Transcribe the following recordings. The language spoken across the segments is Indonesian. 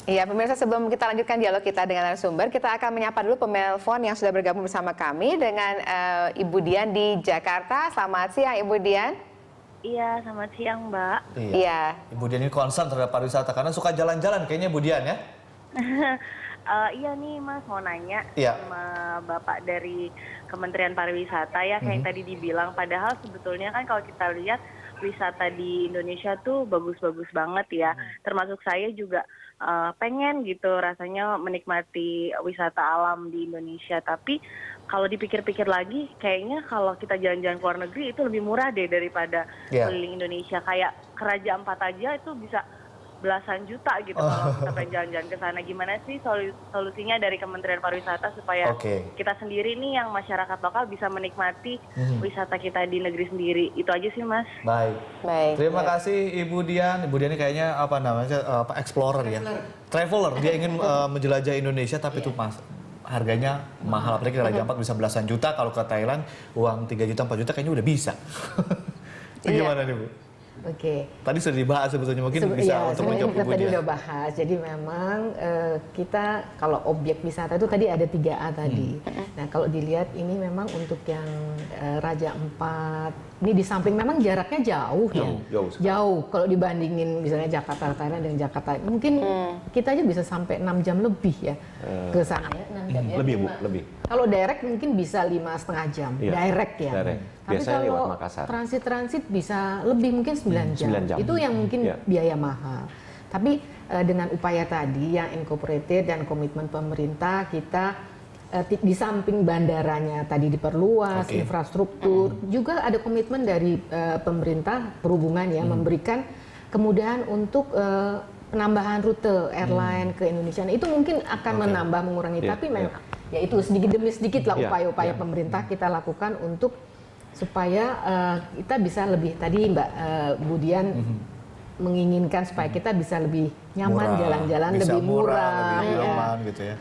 Iya, pemirsa, sebelum kita lanjutkan dialog kita dengan narasumber, kita akan menyapa dulu pemelpon yang sudah bergabung bersama kami dengan Ibu Dian di Jakarta. Selamat siang, Ibu Dian. Iya, selamat siang, Mbak. Iya. Ibu Dian ini concern terhadap pariwisata karena suka jalan-jalan kayaknya Ibu Dian ya? Iya nih, Mas, mau nanya Iya. sama Bapak dari Kementerian Pariwisata ya, kayak yang tadi dibilang. Padahal sebetulnya kan kalau kita lihat wisata di Indonesia tuh bagus-bagus banget ya. Termasuk saya juga pengen gitu rasanya menikmati wisata alam di Indonesia. Tapi kalau dipikir-pikir lagi, kayaknya kalau kita jalan-jalan ke luar negeri itu lebih murah deh daripada keliling Indonesia. Kayak ke Raja Ampat aja itu bisa belasan juta gitu kalau kita pengen jalan-jalan ke sana. Gimana sih solusinya dari Kementerian Pariwisata supaya kita sendiri nih yang masyarakat lokal bisa menikmati wisata kita di negeri sendiri? Itu aja sih, Mas. Baik. Terima kasih Ibu Dian. Ibu Dian ini kayaknya apa namanya explorer ya, traveler. Dia ingin menjelajah Indonesia tapi itu Mas harganya mahal. Apalagi Raja Ampat bisa belasan juta. Kalau ke Thailand uang 3 juta 4 juta kayaknya udah bisa. Gimana nih Bu? Oke. Tadi sudah dibahas sebetulnya mungkin bisa untuk menjawab kita Ibu tadi Dian. udah bahas. Jadi memang kita kalau objek wisata itu tadi ada 3A tadi. Nah kalau dilihat ini memang untuk yang Raja Ampat, ini di samping memang jaraknya jauh ya. Jauh kalau dibandingin misalnya Jakarta Thailand dengan Jakarta. Mungkin kita aja bisa sampai 6 jam lebih ya ke sana ya. 6 jam ya. Lebih Bu, lebih. Kalau direct mungkin bisa 5,5 jam, direct ya. Tapi Biasanya lewat kalau Makassar. transit bisa lebih mungkin 9 jam. 9 jam. Itu yang mungkin biaya mahal. Tapi dengan upaya tadi yang incorporated dan komitmen pemerintah, kita di samping bandaranya tadi diperluas, infrastruktur, juga ada komitmen dari pemerintah perhubungan ya memberikan kemudahan untuk penambahan rute airline ke Indonesia. Nah, itu mungkin akan menambah mengurangi, tapi memang ya itu sedikit demi sedikit lah upaya-upaya pemerintah kita lakukan untuk supaya kita bisa lebih, tadi Mbak Bu Dian menginginkan supaya kita bisa lebih nyaman jalan-jalan, lebih murah, lebih aman gitu ya.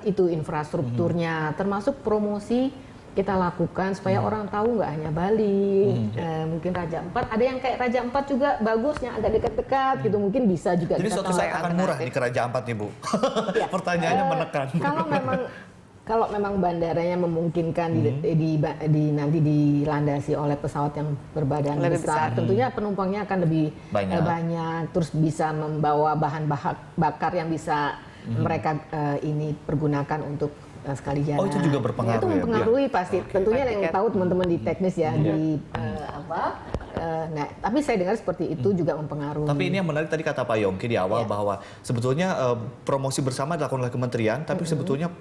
Itu infrastrukturnya, termasuk promosi kita lakukan supaya orang tahu nggak hanya Bali, mungkin Raja Ampat, ada yang kayak Raja Ampat juga bagus, yang agak dekat-dekat gitu, mungkin bisa juga. Jadi suatu saat akan murah nih ke Raja Ampat nih Bu. Pertanyaannya menekan. Kalau memang bandaranya memungkinkan nanti dilandasi oleh pesawat yang berbadan lebih besar, tentunya penumpangnya akan lebih banyak, terus bisa membawa bahan bakar yang bisa mereka ini pergunakan untuk sekali jalan. Oh, itu juga berpengaruh. Itu mempengaruhi pasti. Tentunya yang tahu teman-teman di teknis ya di nah, tapi saya dengar seperti itu juga mempengaruhi. Tapi ini yang menarik tadi kata Pak Yongki di awal bahwa sebetulnya promosi bersama dilakukan oleh kementerian, tapi sebetulnya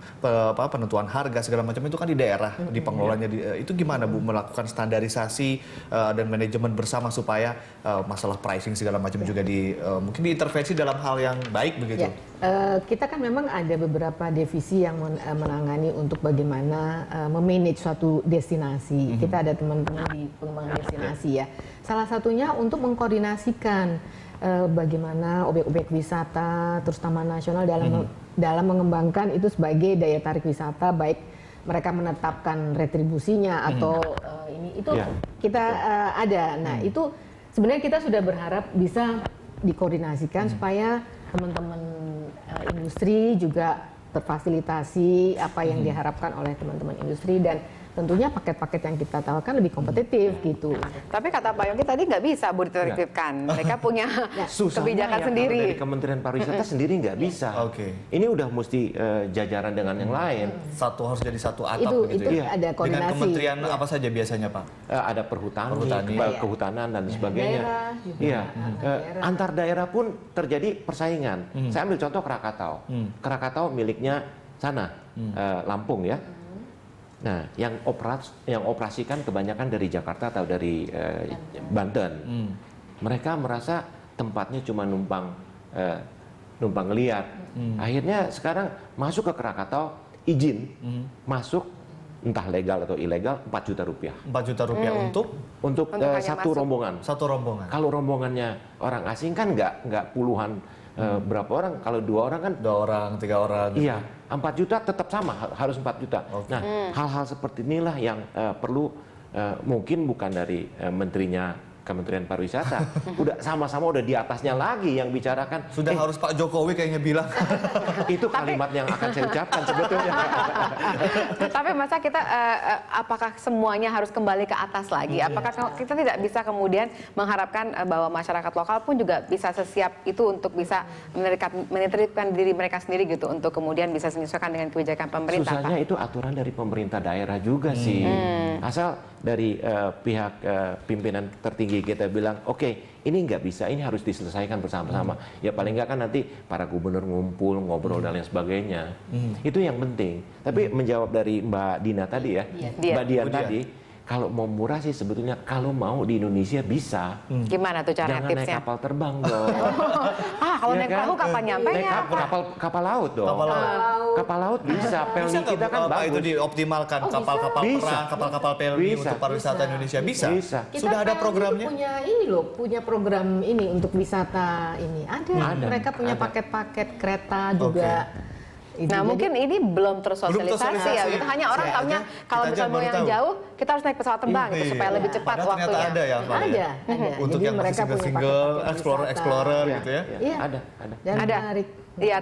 penentuan harga segala macam itu kan di daerah, di pengelolanya. Itu gimana Bu melakukan standarisasi dan manajemen bersama supaya masalah pricing segala macam juga mungkin diintervensi dalam hal yang baik begitu? Kita kan memang ada beberapa divisi yang menangani untuk bagaimana memanage suatu destinasi. Kita ada teman-teman di pengembangan destinasi ya. Salah satunya untuk mengkoordinasikan bagaimana objek-objek wisata, terus taman nasional dalam mengembangkan itu sebagai daya tarik wisata, baik mereka menetapkan retribusinya atau itu kita ada. Nah itu sebenarnya kita sudah berharap bisa dikoordinasikan supaya teman-teman industri juga terfasilitasi apa yang diharapkan oleh teman-teman industri, dan tentunya paket-paket yang kita tawarkan lebih kompetitif gitu. Tapi kata Pak Yongki tadi nggak bisa Bu ditertibkan. Mereka punya kebijakan sendiri. Dari Kementerian Pariwisata sendiri nggak bisa. Ini udah mesti jajaran dengan yang lain. Satu harus jadi satu atap itu ya. ada koordinasi. Dengan kementerian apa saja biasanya Pak? Ada kehutanan dan sebagainya. Antar daerah pun terjadi persaingan. Saya ambil contoh Krakatau. Krakatau miliknya sana, Lampung ya. Nah, yang operasikan kebanyakan dari Jakarta atau dari Banten. Mereka merasa tempatnya cuma numpang lihat. Akhirnya sekarang masuk ke Krakatau, izin masuk entah legal atau ilegal 4 juta rupiah. 4 juta rupiah untuk satu rombongan. Satu rombongan. Kalau rombongannya orang asing kan nggak puluhan. Berapa orang? Kalau 2 orang kan 2 orang, 3 orang. Iya, 4 juta tetap sama, harus 4 juta. Nah, hal-hal seperti inilah yang perlu mungkin bukan dari menterinya Kementerian Pariwisata, udah sama-sama udah di atasnya lagi yang bicarakan. Sudah harus Pak Jokowi kayaknya bilang. Itu kalimat yang akan saya ucapkan sebetulnya. Tapi masa kita apakah semuanya harus kembali ke atas lagi? Apakah kita tidak bisa kemudian mengharapkan bahwa masyarakat lokal pun juga bisa sesiap itu untuk bisa menertibkan diri mereka sendiri gitu untuk kemudian bisa menyesuaikan dengan kebijakan pemerintah? Susahnya itu aturan dari pemerintah daerah juga sih. Asal dari pihak pimpinan tertinggi kita bilang, oke, ini nggak bisa, ini harus diselesaikan bersama-sama. Ya paling nggak kan nanti para gubernur ngumpul, ngobrol dan lain sebagainya. Itu yang penting. Tapi menjawab dari Mbak Dina tadi ya, Mbak Dian tadi, kalau mau murah sih sebetulnya kalau mau di Indonesia bisa. Gimana tuh cara Jangan naik tipsnya? kapal terbang dong. Kalau Ya naik kan? perahu kapan nyampe Naik ya? kapal laut dong. Kapal Kapal laut bisa. Pelni Bisa nggak kita kan Bapak bagus. itu dioptimalkan kapal-kapal Bisa. perang, kapal-kapal pelni Bisa. untuk pariwisata Indonesia? Bisa. Bisa. Sudah ada PLN programnya? punya ini loh, punya program ini untuk wisata ini. Ada. Mereka punya Ada. paket-paket kereta juga. Itu. Nah, Jadi, mungkin ini belum tersosialisasi tersosialisasi. ya. Gitu. Hanya orang Saya taunya aja- kalau kita aja misalnya mau baru yang tahu. jauh, kita harus naik pesawat terbang gitu Iya. supaya lebih cepat Padahal ternyata waktunya. ada ya, Pak, ya? ada. Untuk Jadi yang mereka masih punya single, paket-paket explorer wisata. gitu ya? Iya. Ada. Dan Ada. menarik. Iya,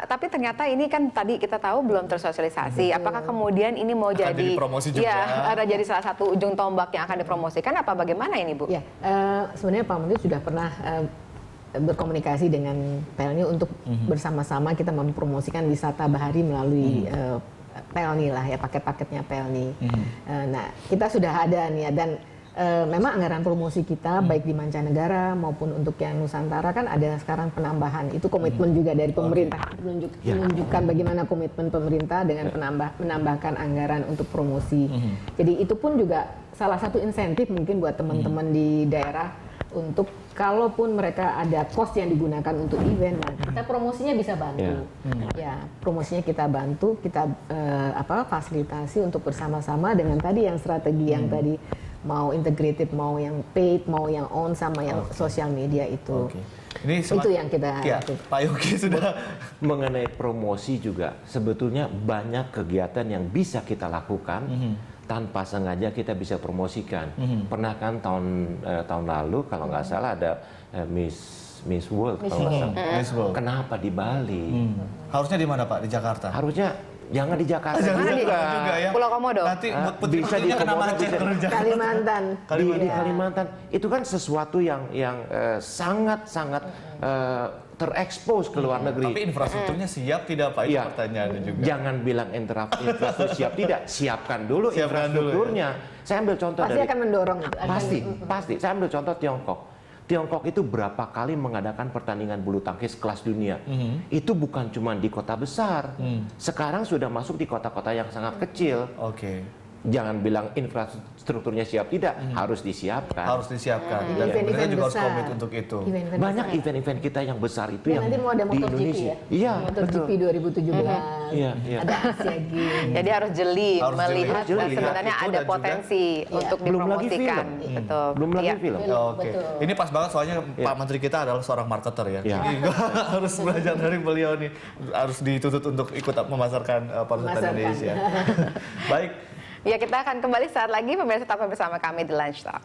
tapi ternyata ini kan tadi kita tahu belum tersosialisasi. Apakah kemudian ini mau Akan jadi jadi promosi juga. Iya, ada jadi salah satu ujung tombak yang akan dipromosikan apa bagaimana ini, Bu? Ya, sebenarnya Pak Menteri sudah pernah berkomunikasi dengan Pelni untuk bersama-sama kita mempromosikan wisata bahari melalui Pelni lah ya, paket-paketnya Pelni. Nah, kita sudah ada nih ya, dan memang anggaran promosi kita baik di mancanegara maupun untuk yang Nusantara kan ada sekarang penambahan. Itu komitmen juga dari pemerintah, menunjukkan bagaimana komitmen pemerintah dengan menambahkan anggaran untuk promosi. Jadi itu pun juga salah satu insentif mungkin buat teman-teman di daerah untuk kalaupun mereka ada cost yang digunakan untuk event, nah kita promosinya bisa bantu. Ya, promosinya kita bantu, kita fasilitasi untuk bersama-sama dengan tadi yang strategi yang tadi mau integrated, mau yang paid, mau yang own sama yang sosial media itu. Oke. Ini Itu yang kita ya, lakukan. Pak Yogi sudah Mengenai promosi juga sebetulnya banyak kegiatan yang bisa kita lakukan tanpa sengaja kita bisa promosikan. Pernah kan tahun lalu kalau nggak salah ada Miss World kalau nggak salah. Miss World. Kenapa di Bali? Harusnya di mana Pak? Di Jakarta? Harusnya jangan di Jakarta Jangan di juga. Jakarta juga ya. Pulau Komodo. Nanti bisa putri-putrinya di kena Komodo, macet bisa. kalau di Jakarta. Kalimantan. Di Kalimantan itu kan sesuatu yang sangat-sangat terekspos ke luar negeri. Tapi infrastrukturnya siap tidak Pak? Itu Iya. pertanyaannya juga. Jangan bilang infrastruktur siap tidak, siapkan dulu Siapkan dulu, infrastrukturnya. Saya ambil contoh Pasti dari akan mendorong itu. pasti. Saya ambil contoh Tiongkok. Tiongkok itu berapa kali mengadakan pertandingan bulu tangkis kelas dunia. Itu bukan cuma di kota besar. Sekarang sudah masuk di kota-kota yang sangat kecil. Oke. Jangan bilang infrastrukturnya siap tidak, harus disiapkan. Harus disiapkan. Dan Event-event pemerintah juga harus besar. komit untuk itu. Event-event Banyak besar. event-event kita yang besar itu Ya, yang nanti mau ada di MotoGP Indonesia. ya? Iya, MotoGP betul. 2017. Iya. Ada Asia Games. Jadi harus jeli Harus melihat jeli, bahwa lihat sebenarnya itu ada dan juga- potensi untuk Belum lagi dipromosikan. film. Betul. Belum lagi Iya. film. Oke. Betul. Ini pas banget soalnya Pak Menteri kita adalah seorang marketer ya. Iya. Jadi harus belajar dari beliau nih. Harus dituntut untuk ikut memasarkan pariwisata Memasarkan. Indonesia. Baik. Ya, kita akan kembali saat lagi. Pemirsa tetap bersama kami di Lunch Talk.